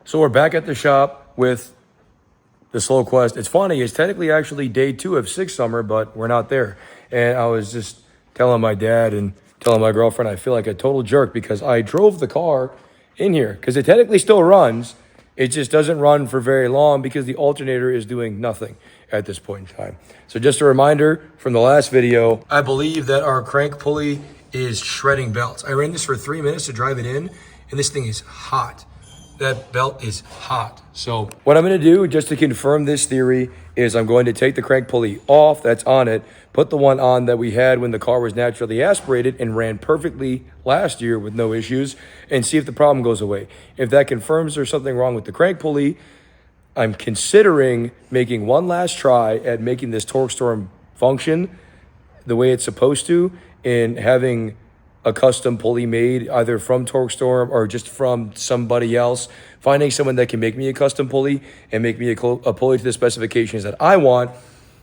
So we're back at the shop with the Slow Quest. It's funny, it's technically actually day 2 of 6 summer, but we're not there. And I was just telling my dad and telling my girlfriend I feel like a total jerk because I drove the car in here because it technically still runs. It just doesn't run for very long because the alternator is doing nothing at this point in time. So just a reminder from the last video, I believe that our crank pulley is shredding belts. I ran this for 3 minutes to drive it in, and this thing is hot. That belt is hot. So what I'm gonna do, just to confirm this theory, is I'm going to take the crank pulley off that's on it, put the one on that we had when the car was naturally aspirated and ran perfectly last year with no issues, and see if the problem goes away. If that confirms there's something wrong with the crank pulley, I'm considering making one last try at making this torque storm function the way it's supposed to, and having a custom pulley made either from TorqueStorm or just from somebody else, finding someone that can make me a custom pulley and make me a pulley to the specifications that I want,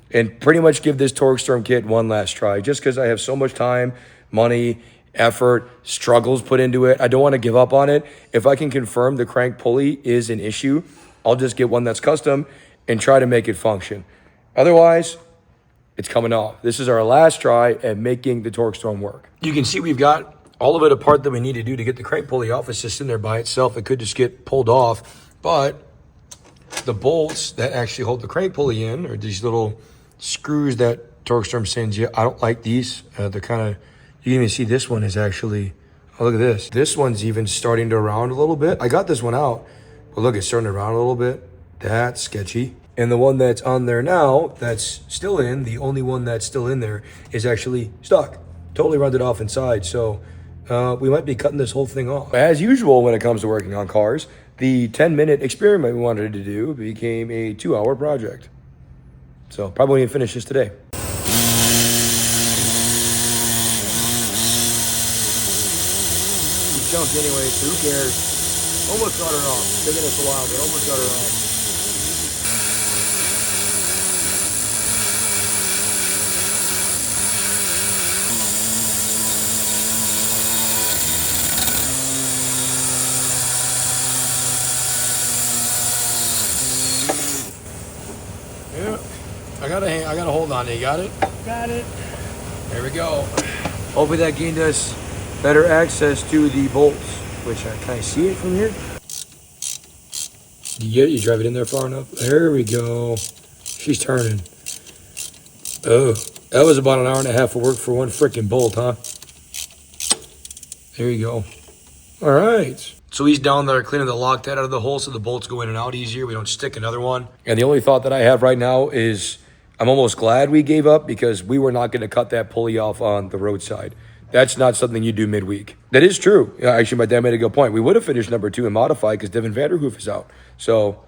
and pretty much give this TorqueStorm kit one last try, just because I have so much time, money, effort, struggles put into it. I don't want to give up on it. If I can confirm the crank pulley is an issue, I'll just get one that's custom and try to make it function. Otherwise, it's coming off. This is our last try at making the TorqueStorm work. You can see we've got all of it apart that we need to do to get the crank pulley off. It's just in there by itself. It could just get pulled off, but the bolts that actually hold the crank pulley in are these little screws that TorqueStorm sends you. I don't like these. They're kind of, you can even see this one is actually, oh, look at this. This one's even starting to round a little bit. I got this one out, but look, it's starting to round a little bit. That's sketchy. And the one that's on there now, that's still in, the only one that's still in there is actually stuck. Totally rounded off inside. So we might be cutting this whole thing off. As usual, when it comes to working on cars, the 10-minute experiment we wanted to do became a 2-hour project. So probably won't even finish this today. It's junk anyway, so who cares? Almost got her off. Taking us a while, but almost got her off. I got a hold on it. You got it? Got it. There we go. Hopefully that gained us better access to the bolts, which can I see it from here? You get it? You drive it in there far enough? There we go. She's turning. Oh, that was about an hour and a half of work for one freaking bolt, huh? There you go. All right. So he's down there cleaning the Loctite out of the hole so the bolts go in and out easier. We don't stick another one. And the only thought that I have right now is I'm almost glad we gave up because we were not going to cut that pulley off on the roadside. That's not something you do midweek. That is true. Yeah, actually, my dad made a good point. We would have finished number 2 and modified because Devin Vanderhoof is out. So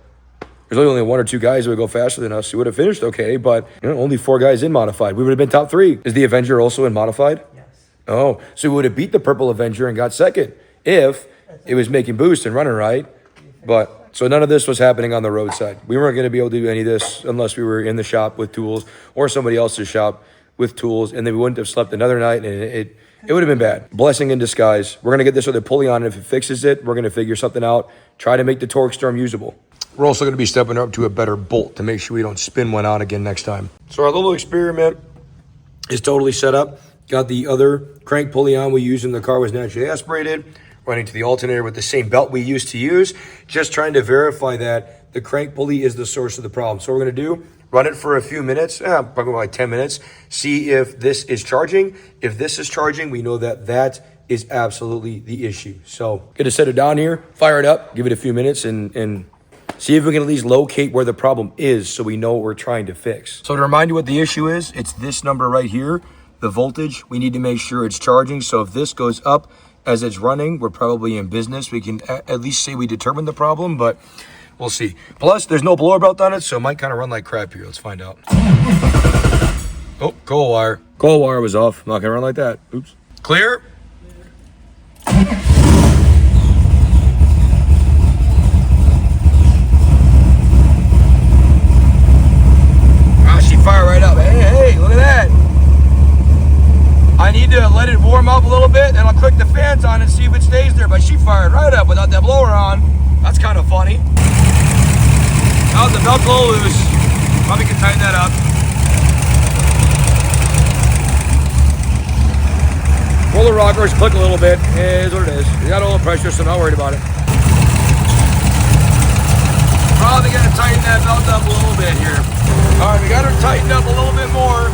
there's only 1 or 2 guys that would go faster than us. We would have finished okay, but only 4 guys in modified. We would have been top 3. Is the Avenger also in modified? Yes. Oh, so we would have beat the purple Avenger and got second if it was making boost and running right. But so none of this was happening on the roadside. We weren't going to be able to do any of this unless we were in the shop with tools or somebody else's shop with tools, and then we wouldn't have slept another night, and it would have been bad. Blessing in disguise. We're going to get this other pulley on, and if it fixes it, we're going to figure something out, try to make the TorqueStorm usable. We're also going to be stepping up to a better bolt to make sure we don't spin one out again next time. So our little experiment is totally set up. Got the other crank pulley on we used when the car was naturally aspirated, running to the alternator with the same belt we used to use, just trying to verify that the crank pulley is the source of the problem. So what we're going to do, run it for a few minutes, probably like 10 minutes, see if this is charging. If this is charging, we know that that is absolutely the issue. So going to set it down here, fire it up, give it a few minutes, and see if we can at least locate where the problem is so we know what we're trying to fix. So to remind you what the issue is, it's this number right here, the voltage. We need to make sure it's charging. So if this goes up as it's running, we're probably in business. We can at least say we determined the problem, but we'll see. Plus, there's no blower belt on it, so it might kind of run like crap here. Let's find out. Oh, coil wire. Coil wire was off. Not gonna run like that. Oops. Clear. Ah, she fired right up. Hey, look at that. I need to let it warm up a little bit, then I'll click the fans on and see if it stays there. But she fired right up without that blower on. That's kind of funny. Now the belt's a little loose. Probably can tighten that up. Roller rockers click a little bit. It is what it is. You got a little pressure, so not worried about it. Probably gonna tighten that belt up a little bit here. All right, we got her tightened up a little bit more.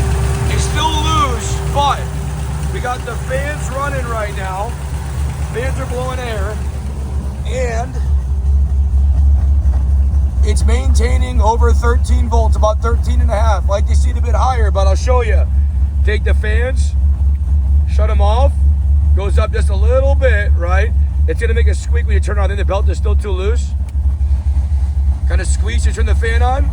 It's still loose, but we got the fans running right now. Fans are blowing air, and it's maintaining over 13 volts, about 13 and a half. Like to see it a bit higher, but I'll show you. Take the fans, shut them off, goes up just a little bit, right? It's gonna make a squeak when you turn it on. I think the belt is still too loose. Kind of squeeze to turn the fan on.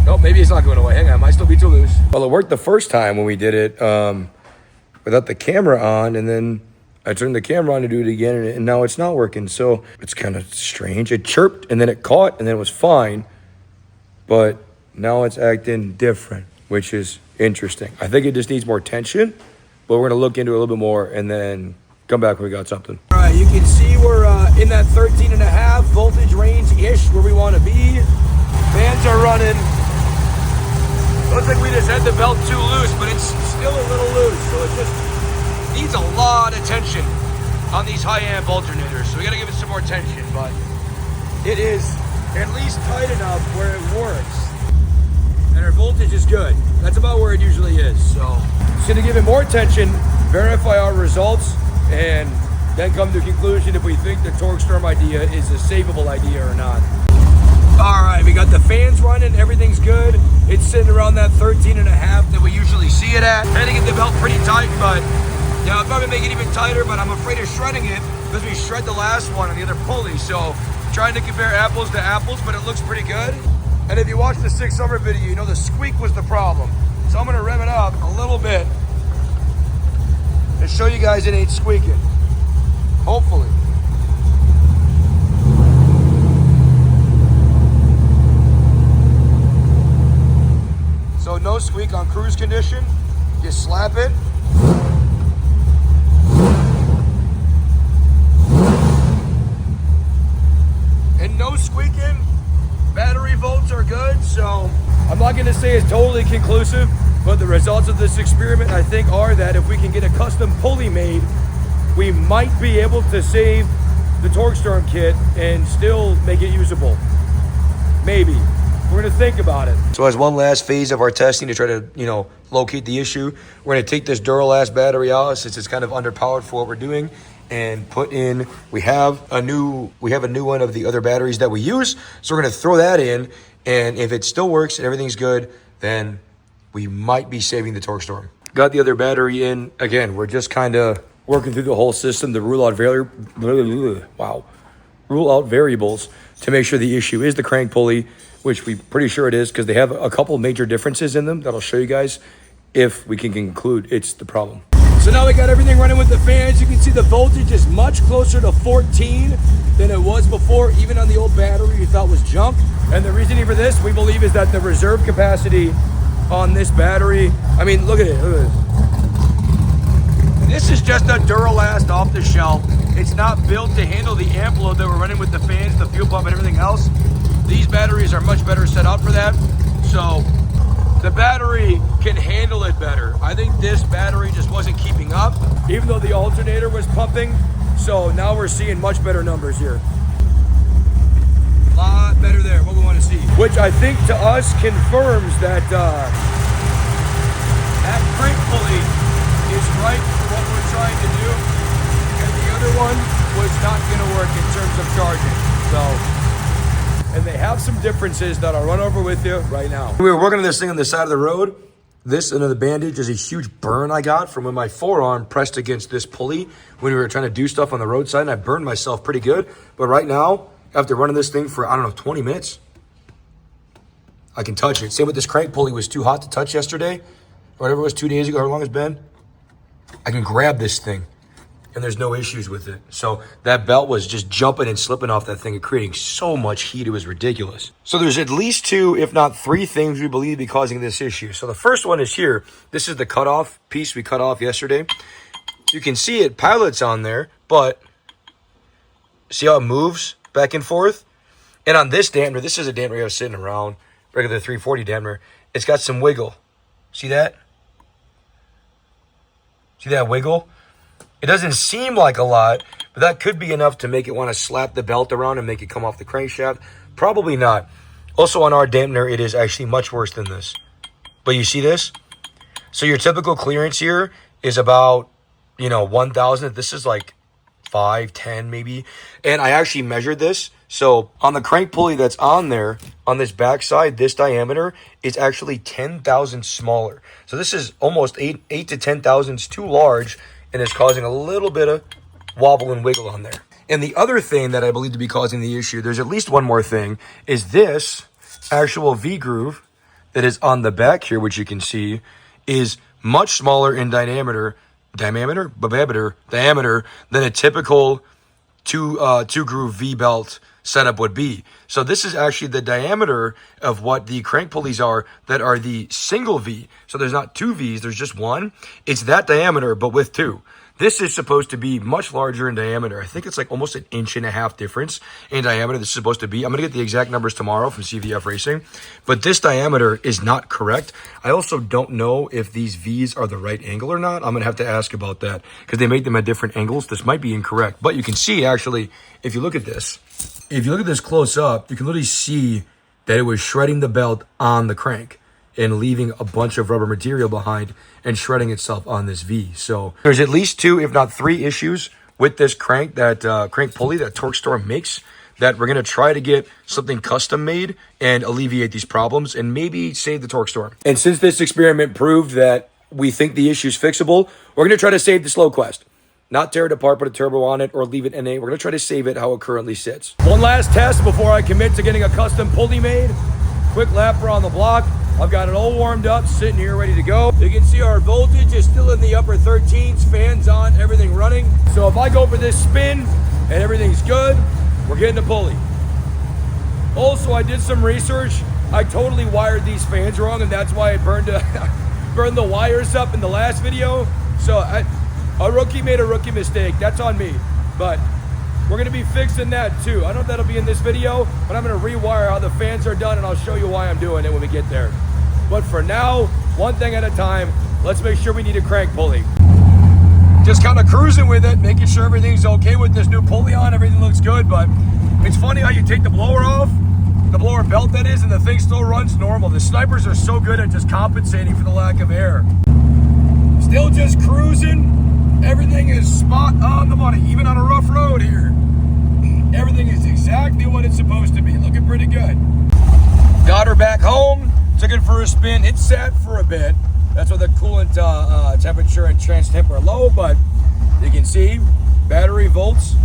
Nope, maybe it's not going away. Hang on, it might still be too loose. Well, it worked the first time when we did it without the camera on, and then I turned the camera on to do it again, and now it's not working. So it's kind of strange. It chirped, and then it caught, and then it was fine. But now it's acting different, which is interesting. I think it just needs more tension, but we're going to look into it a little bit more, and then come back when we got something. All right, you can see we're in that 13 and a half voltage range-ish where we want to be. Fans are running. Looks like we just had the belt too loose, but it's still a little loose. So it just needs a lot of tension on these high-amp alternators. So we got to give it some more tension, but it is at least tight enough where it works. And our voltage is good. That's about where it usually is. So just going to give it more tension, verify our results, and then come to a conclusion if we think the torque storm idea is a savable idea or not. All right, we got the fans running, everything's good. It's sitting around that 13 and a half that we usually see it at. Trying to get the belt pretty tight, but yeah, I'll probably make it even tighter, but I'm afraid of shredding it because we shred the last one on the other pulley. So trying to compare apples to apples, but it looks pretty good. And if you watch the 6 summer video, you know the squeak was the problem. So I'm gonna rev it up a little bit and show you guys it ain't squeaking. Hopefully. So no squeak on cruise condition. Just slap it. And no squeaking. Battery volts are good. So I'm not gonna say it's totally conclusive, but the results of this experiment, I think, are that if we can get a custom pulley made, we might be able to save the torque storm kit and still make it usable. Maybe. We're gonna think about it. So as one last phase of our testing to try to, locate the issue, we're gonna take this Duralast battery out since it's kind of underpowered for what we're doing, and put in, we have a new one of the other batteries that we use. So we're gonna throw that in, and if it still works and everything's good, then we might be saving the torque storm. Got the other battery in. Again, we're just kind of working through the whole system to rule out variables to make sure the issue is the crank pulley, which we're pretty sure it is because they have a couple major differences in them that I'll show you guys if we can conclude it's the problem. So now we got everything running with the fans. You can see the voltage is much closer to 14 than it was before, even on the old battery you thought was junk. And the reasoning for this, we believe, is that the reserve capacity on this battery, I mean, look at it. Look at it. This is just a Duralast off the shelf. It's not built to handle the amp load that we're running with the fans, the fuel pump, and everything else. These batteries are much better set up for that. So the battery can handle it better. I think this battery just wasn't keeping up, even though the alternator was pumping. So now we're seeing much better numbers here. A lot better there, what we want to see. Which I think to us confirms that that crank pulley is right for what we're trying to do. And the other one was not gonna work in terms of charging. And they have some differences that I'll run over with you right now. We were working on this thing on the side of the road. This under the bandage is a huge burn I got from when my forearm pressed against this pulley when we were trying to do stuff on the roadside, and I burned myself pretty good. But right now, after running this thing for, 20 minutes, I can touch it. Same with this crank pulley, was too hot to touch yesterday, or whatever it was 2 days ago, how long it's been. I can grab this thing, and there's no issues with it. So that belt was just jumping and slipping off that thing and creating so much heat, it was ridiculous. So there's at least 2, if not 3 things we believe be causing this issue. So the first one is here. This is the cutoff piece we cut off yesterday. you can see it pilots on there, but see how it moves back and forth? And on this dampener, this is a dampener I was sitting around, regular 340 dampener, it's got some wiggle. See that? See that wiggle? It doesn't seem like a lot, but that could be enough to make it want to slap the belt around and make it come off the crankshaft. Probably not. Also on our dampener, it is actually much worse than this. But you see this? So your typical clearance here is about, 1,000. This is like 5, 10 maybe. And I actually measured this. So on the crank pulley that's on there, on this back side, this diameter is actually 10 thousandths smaller. So this is almost 8 to 10 thousandths too large, and it's causing a little bit of wobble and wiggle on there. And the other thing that I believe to be causing the issue, there's at least one more thing, is this actual V-groove that is on the back here, which you can see, is much smaller in diameter than a typical two-groove V-belt setup would be. So this is actually the diameter of what the crank pulleys are that are the single V. So there's not two Vs, there's just one. It's that diameter, but with two. This is supposed to be much larger in diameter. I think it's like almost 1.5 inches difference in diameter this is supposed to be. I'm going to get the exact numbers tomorrow from CVF Racing. But this diameter is not correct. I also don't know if these Vs are the right angle or not. I'm going to have to ask about that because they make them at different angles. This might be incorrect. But you can see, actually, if you look at this, close up, you can literally see that it was shredding the belt on the crank and leaving a bunch of rubber material behind and shredding itself on this V. So there's at least 2, if not 3 issues with this crank, that crank pulley that Torque Store makes, that we're going to try to get something custom made and alleviate these problems and maybe save the Torque Store. And since this experiment proved that we think the issue's fixable, we're going to try to save the Slow Quest. Not tear it apart, put a turbo on it, or leave it in a. We're going to try to save it how it currently sits. One last test before I commit to getting a custom pulley made. Quick lap around the block. I've got it all warmed up, sitting here ready to go. You can see our voltage is still in the upper 13s, fans on, everything running. So if I go for this spin and everything's good, we're getting a pulley. Also, I did some research. I totally wired these fans wrong, and that's why it burned the wires up in the last video. So a rookie made a rookie mistake. That's on me. But we're going to be fixing that too. I don't know if that'll be in this video, but I'm going to rewire how the fans are done, and I'll show you why I'm doing it when we get there. But for now, one thing at a time, let's make sure we need a crank pulley. Just kind of cruising with it, making sure everything's okay with this new pulley on. Everything looks good, but it's funny how you take the blower off, the blower belt that is, and the thing still runs normal. The snipers are so good at just compensating for the lack of air. Still just cruising. Everything is spot on the money, even on a rough road here. Everything is exactly what it's supposed to be. Looking pretty good. Got her back home, took it for a spin. It sat for a bit. That's why the coolant temperature and trans temp are low, but you can see battery volts.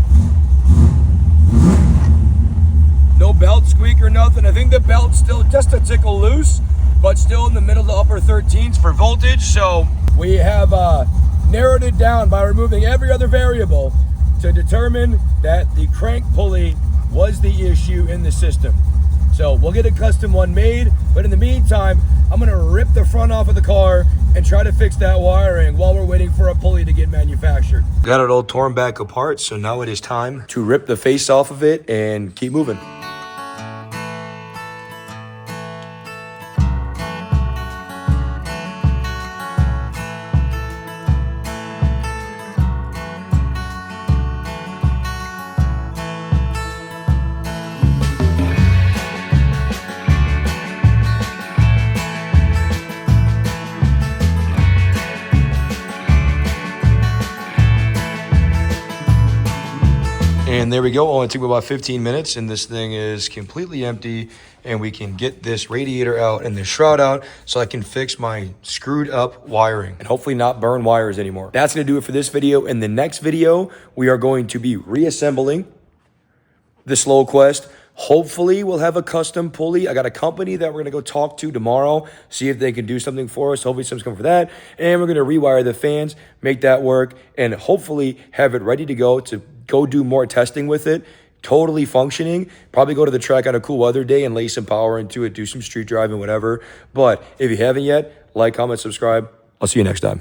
No belt squeak or nothing. I think the belt's still just a tickle loose, but still in the middle to upper 13s for voltage. So we have narrowed it down by removing every other variable to determine that the crank pulley was the issue in the system. So we'll get a custom one made, but in the meantime, I'm going to rip the front off of the car and try to fix that wiring while we're waiting for a pulley to get manufactured. Got it all torn back apart, so now it is time to rip the face off of it and keep moving. And there we go. Only took about 15 minutes, and this thing is completely empty, and we can get this radiator out and the shroud out so I can fix my screwed up wiring and hopefully not burn wires anymore. That's going to do it for this video. In the next video, we are going to be reassembling the Slow Quest. Hopefully we'll have a custom pulley. I got a company that we're going to go talk to tomorrow, see if they can do something for us. Hopefully something's coming for that. And we're going to rewire the fans, make that work, and hopefully have it ready to go do more testing with it. Totally functioning. Probably go to the track on a cool weather day and lay some power into it, do some street driving, whatever. But if you haven't yet, like, comment, subscribe. I'll see you next time.